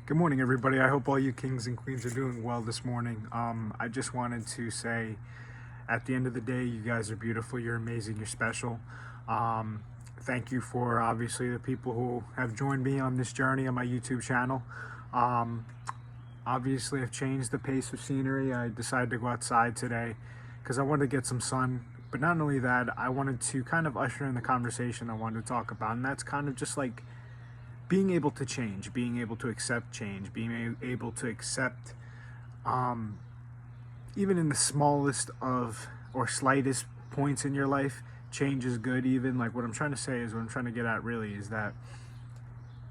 Good morning, everybody. I hope all you kings and queens are doing well this morning. I just wanted to say, at the end of the day, you guys are beautiful. You're amazing. You're special. Thank you for obviously the people who have joined me on this journey on my YouTube channel. Um, Obviously, I've changed the pace of scenery. I decided to go outside today because I wanted to get some sun. But not only that, I wanted to kind of usher in the conversation I wanted to talk about, and that's kind of just like being able to change, being able to accept change, being able to accept, um, even in the smallest of or slightest points in your life, change is good. Even like what I'm trying to say is what I'm trying to get at really is that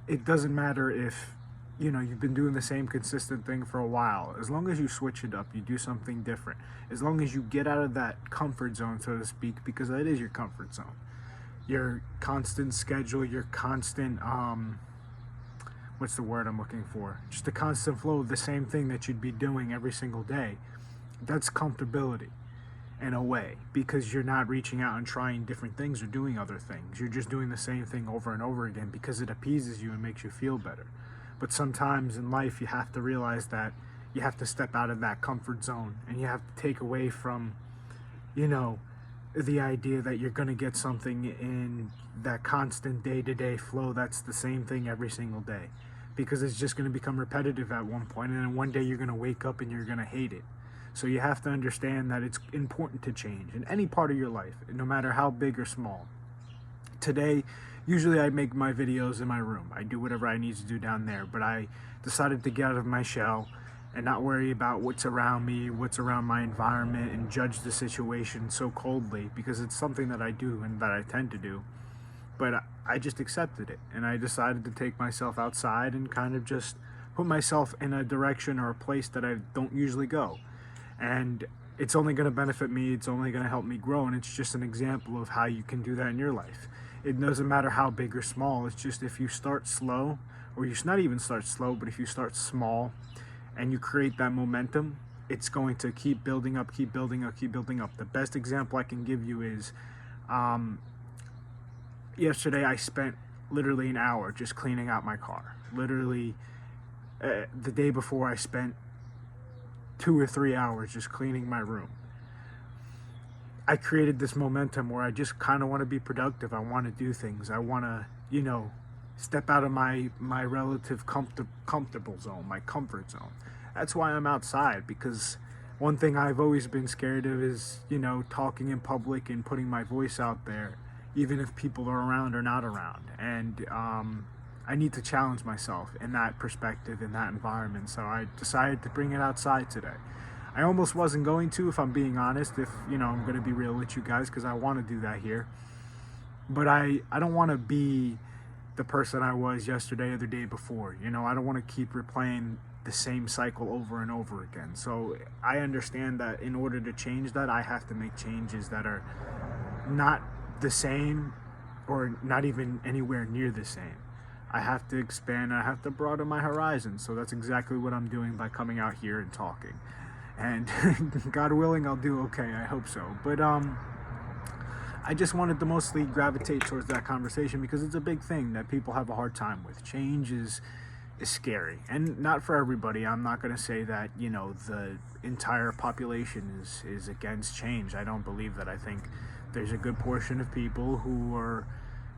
it doesn't matter if you've been doing the same consistent thing for a while. As long as you switch it up, you do something different, as long as you get out of that comfort zone, so to speak, because that is your comfort zone, your constant schedule, your constant what's the word I'm looking for? Just a constant flow of the same thing that you'd be doing every single day. That's comfortability in a way, because you're not reaching out and trying different things or doing other things. You're just doing the same thing over and over again because it appeases you and makes you feel better. But sometimes in life you have to realize that you have to step out of that comfort zone, and you have to take away from, you know, the idea that you're going to get something in that constant day-to-day flow that's the same thing every single day, because it's just going to become repetitive at one point, and then one day you're going to wake up and you're going to hate it. So you have to understand that it's important to change in any part of your life, no matter how big or small. Today, usually I make my videos in my room. I do whatever I need to do down there, but I decided to get out of my shell and not worry about what's around me, what's around my environment, and judge the situation so coldly, because it's something that I do and that I tend to do. But I just accepted it, and I decided to take myself outside and kind of just put myself in a direction or a place that I don't usually go. And it's only going to benefit me, it's only going to help me grow, and it's just an example of how you can do that in your life. It doesn't matter how big or small, it's just if you start slow, or you should not even start slow, but if you start small and you create that momentum, it's going to keep building up, keep building up, keep building up. The best example I can give you is yesterday I spent literally an hour just cleaning out my car. Literally, the day before I spent 2 or 3 hours just cleaning my room. I created this momentum where I just kind of want to be productive. I want to do things. I want to, step out of my relative comfortable zone, my comfort zone. That's why I'm outside, because one thing I've always been scared of is, talking in public and putting my voice out there, even if people are around or not around. And I need to challenge myself in that perspective, in that environment. So I decided to bring it outside today. I almost wasn't going to, if I'm being honest, if, I'm going to be real with you guys, because I want to do that here. But I don't want to be the person I was yesterday or the day before. I don't want to keep replaying the same cycle over and over again. So I understand that in order to change that, I have to make changes that are not the same or not even anywhere near the same. I have to expand, I have to broaden my horizons. So that's exactly what I'm doing by coming out here and talking. And God willing, I'll do okay. I hope so. But I just wanted to mostly gravitate towards that conversation because it's a big thing that people have a hard time with. Change is scary, and not for everybody. I'm not going to say that the entire population is against change. I don't believe that. I think there's a good portion of people who are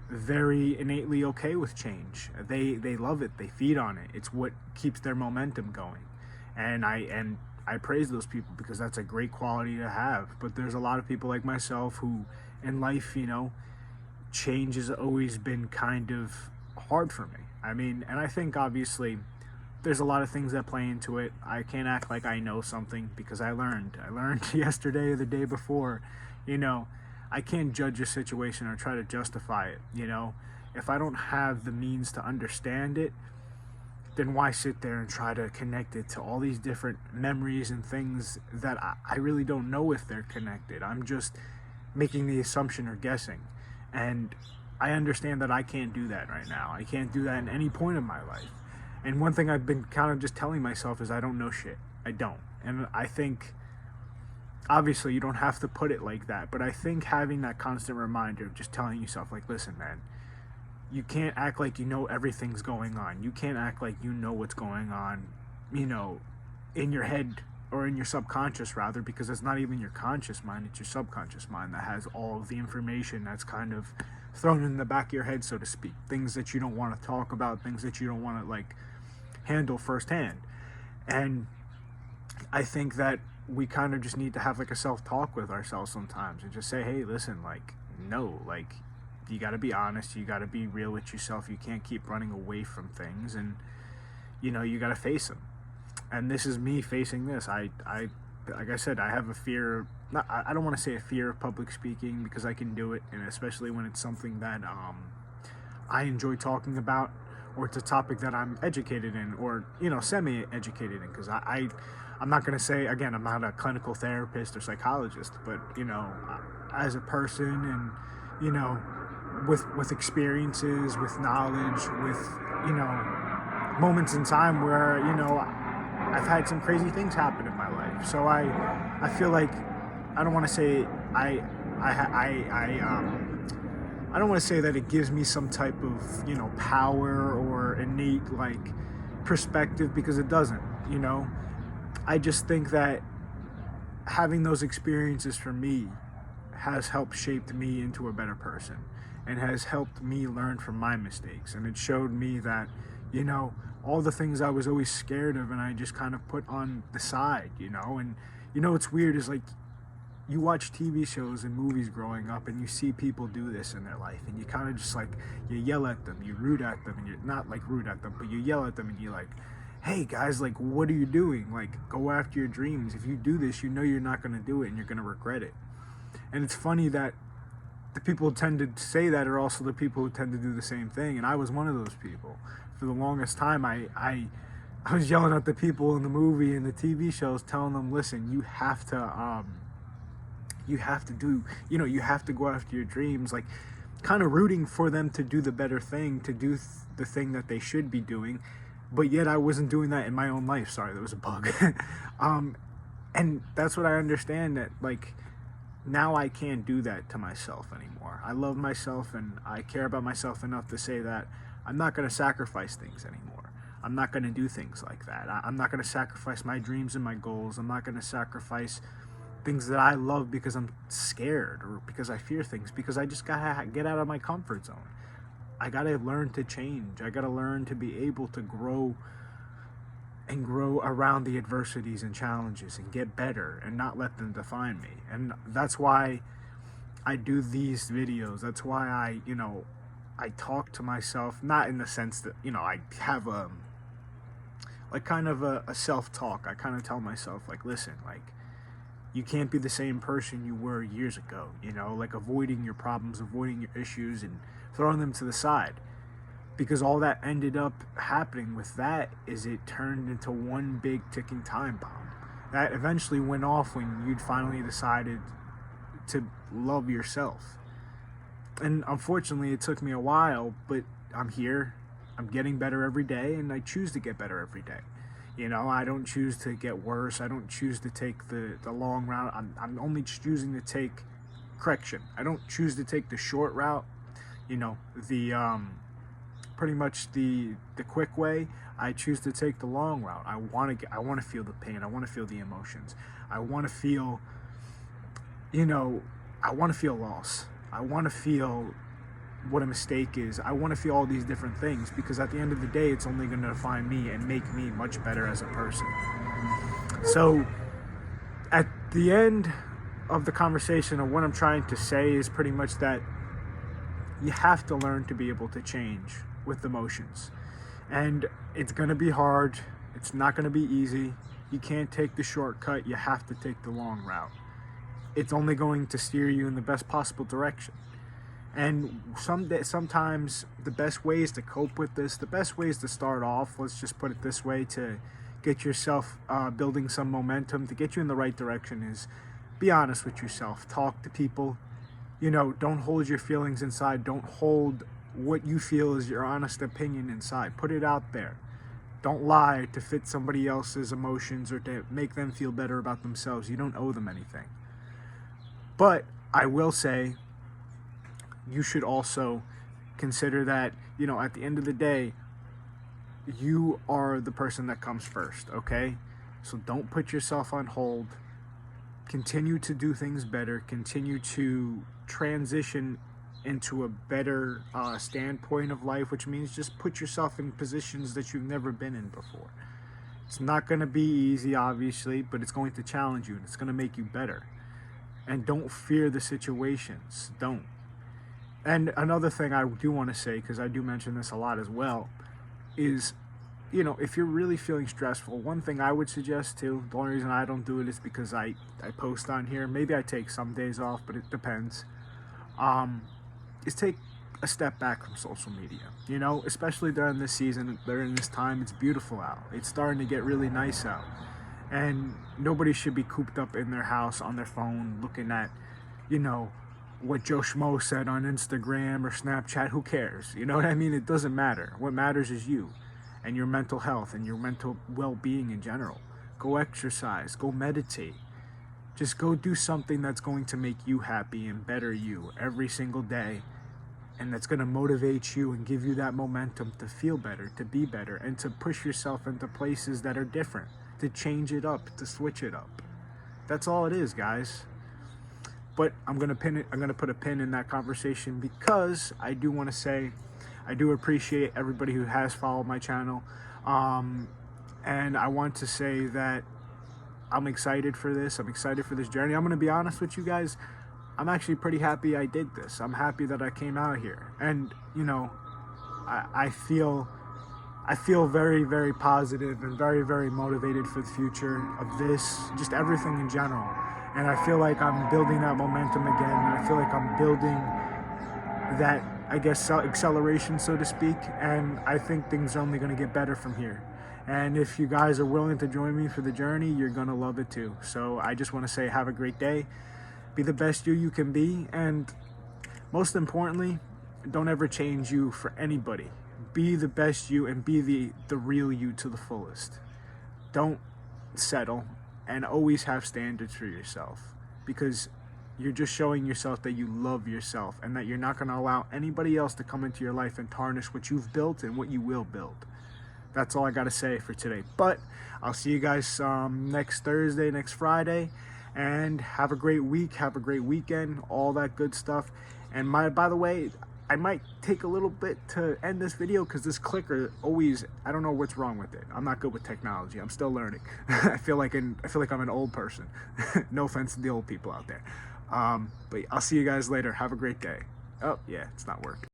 very innately okay with change. They love it. They feed on it. It's what keeps their momentum going, and I praise those people because that's a great quality to have. But there's a lot of people like myself who in life, change has always been kind of hard for me. I mean, and I think obviously there's a lot of things that play into it. I can't act like I know something because I learned yesterday or the day before. I can't judge a situation or try to justify it. If I don't have the means to understand it, then why sit there and try to connect it to all these different memories and things that I really don't know if they're connected. I'm just making the assumption or guessing. And I understand that I can't do that right now. I can't do that in any point of my life. And one thing I've been kind of just telling myself is I don't know shit. I don't. And I think, obviously, you don't have to put it like that, but I think having that constant reminder of just telling yourself, like, listen, man, you can't act like you know everything's going on. You can't act like you know what's going on, you know, in your head, or in your subconscious rather, because it's not even your conscious mind, it's your subconscious mind that has all of the information that's kind of thrown in the back of your head, so to speak. Things that you don't want to talk about, things that you don't want to like handle firsthand. And I think that we kind of just need to have like a self-talk with ourselves sometimes and just say, hey, listen, like, no, like, you got to be honest, you got to be real with yourself. You can't keep running away from things, and you know, you got to face them. And this is me facing this. I like I said, I have a fear. Not, I don't want to say a fear of public speaking, because I can do it, and especially when it's something that I enjoy talking about, or it's a topic that I'm educated in, or you know, semi-educated in. Because I'm not going to say, again, I'm not a clinical therapist or psychologist, but you know, as a person, and you know, with experiences, with knowledge, with you know, moments in time where you know, I've had some crazy things happen in my life. So I feel like, I don't want to say I don't want to say that it gives me some type of, you know, power or innate like perspective, because it doesn't, you know. I just think that having those experiences for me has helped shape me into a better person, and has helped me learn from my mistakes. And it showed me that, you know, all the things I was always scared of and I just kind of put on the side, you know. And you know what's weird is like, you watch TV shows and movies growing up, and you see people do this in their life, and you kind of just like, you yell at them, you root at them, and you're not like root at them, but you yell at them, and you're like, hey guys, like, what are you doing? Like, go after your dreams. If you do this, you know you're not going to do it, and you're going to regret it. And it's funny that the people who tend to say that are also the people who tend to do the same thing, and I was one of those people. For the longest time, I was yelling at the people in the movie and the TV shows, telling them, listen, you have to do, you know, you have to go after your dreams, like kind of rooting for them to do the better thing, to do the thing that they should be doing. But yet I wasn't doing that in my own life. Sorry, there was a bug. And that's what I understand, that like, now I can't do that to myself anymore. I love myself, and I care about myself enough to say that I'm not going to sacrifice things anymore. I'm not going to do things like that. I'm not going to sacrifice my dreams and my goals. I'm not going to sacrifice things that I love because I'm scared, or because I fear things, because I just gotta get out of my comfort zone. I gotta learn to change. I gotta learn to be able to grow around the adversities and challenges, and get better, and not let them define me. And that's why I do these videos. That's why I talk to myself, not in the sense that, you know, I have like kind of a self-talk. I kind of tell myself, like, listen, like, you can't be the same person you were years ago, you know, like avoiding your problems, avoiding your issues, and throwing them to the side. Because all that ended up happening with that is it turned into one big ticking time bomb that eventually went off when you'd finally decided to love yourself. And unfortunately, it took me a while, but I'm here. I'm getting better every day, and I choose to get better every day. You know, I don't choose to get worse. I don't choose to take the long route. I'm only choosing to take correction. I don't choose to take the short route, you know, the pretty much the quick way. I choose to take the long route. I want to feel the pain. I want to feel the emotions. I want to feel, you know, I want to feel loss. I want to feel what a mistake is. I want to feel all these different things, because at the end of the day, it's only going to define me and make me much better as a person. So at the end of the conversation, of what I'm trying to say is pretty much that you have to learn to be able to change with emotions. And it's going to be hard. It's not going to be easy. You can't take the shortcut. You have to take the long route. It's only going to steer you in the best possible direction. And sometimes the best ways to cope with this, the best ways to start off, let's just put it this way, to get yourself building some momentum, to get you in the right direction, is be honest with yourself. Talk to people. You know, don't hold your feelings inside. Don't hold what you feel is your honest opinion inside. Put it out there. Don't lie to fit somebody else's emotions or to make them feel better about themselves. You don't owe them anything. But I will say, you should also consider that, you know, at the end of the day, you are the person that comes first, okay? So don't put yourself on hold. Continue to do things better. Continue to transition into a better standpoint of life, which means just put yourself in positions that you've never been in before. It's not going to be easy, obviously, but it's going to challenge you and it's going to make you better. And don't fear the situations. Don't. And another thing I do want to say, because I do mention this a lot as well, is, you know, if you're really feeling stressful, one thing I would suggest too, the only reason I don't do it is because I post on here. Maybe I take some days off, but it depends. Is take a step back from social media, you know, especially during this season, during this time. It's beautiful out. It's starting to get really nice out. And nobody should be cooped up in their house on their phone looking at, you know, what Joe Schmo said on Instagram or Snapchat. Who cares? You know what I mean? It doesn't matter. What matters is you and your mental health and your mental well-being in general. Go exercise, go meditate. Just go do something that's going to make you happy and better you every single day, and that's going to motivate you and give you that momentum to feel better, to be better, and to push yourself into places that are different, to change it up, to switch it up. That's all it is, guys. But I'm going to put a pin in that conversation, because I do want to say I do appreciate everybody who has followed my channel. And I want to say that I'm excited for this. I'm excited for this journey. I'm going to be honest with you guys. I'm actually pretty happy I did this. I'm happy that I came out here. And, you know, I feel very, very positive and very, very motivated for the future of this, just everything in general. And I feel like I'm building that momentum again. I feel like I'm building that, I guess, acceleration, so to speak. And I think things are only going to get better from here. And if you guys are willing to join me for the journey, you're going to love it too. So I just want to say have a great day. Be the best you can be. And most importantly, don't ever change you for anybody. Be the best you and be the real you to the fullest. Don't settle, and always have standards for yourself, because you're just showing yourself that you love yourself and that you're not going to allow anybody else to come into your life and tarnish what you've built and what you will build. That's all I got to say for today. But I'll see you guys next Thursday, next Friday, and have a great week, have a great weekend, all that good stuff. And by the way, I might take a little bit to end this video, because this clicker always, I don't know what's wrong with it. I'm not good with technology. I'm still learning. I feel like I'm an old person. No offense to the old people out there. But I'll see you guys later. Have a great day. Oh yeah, it's not working.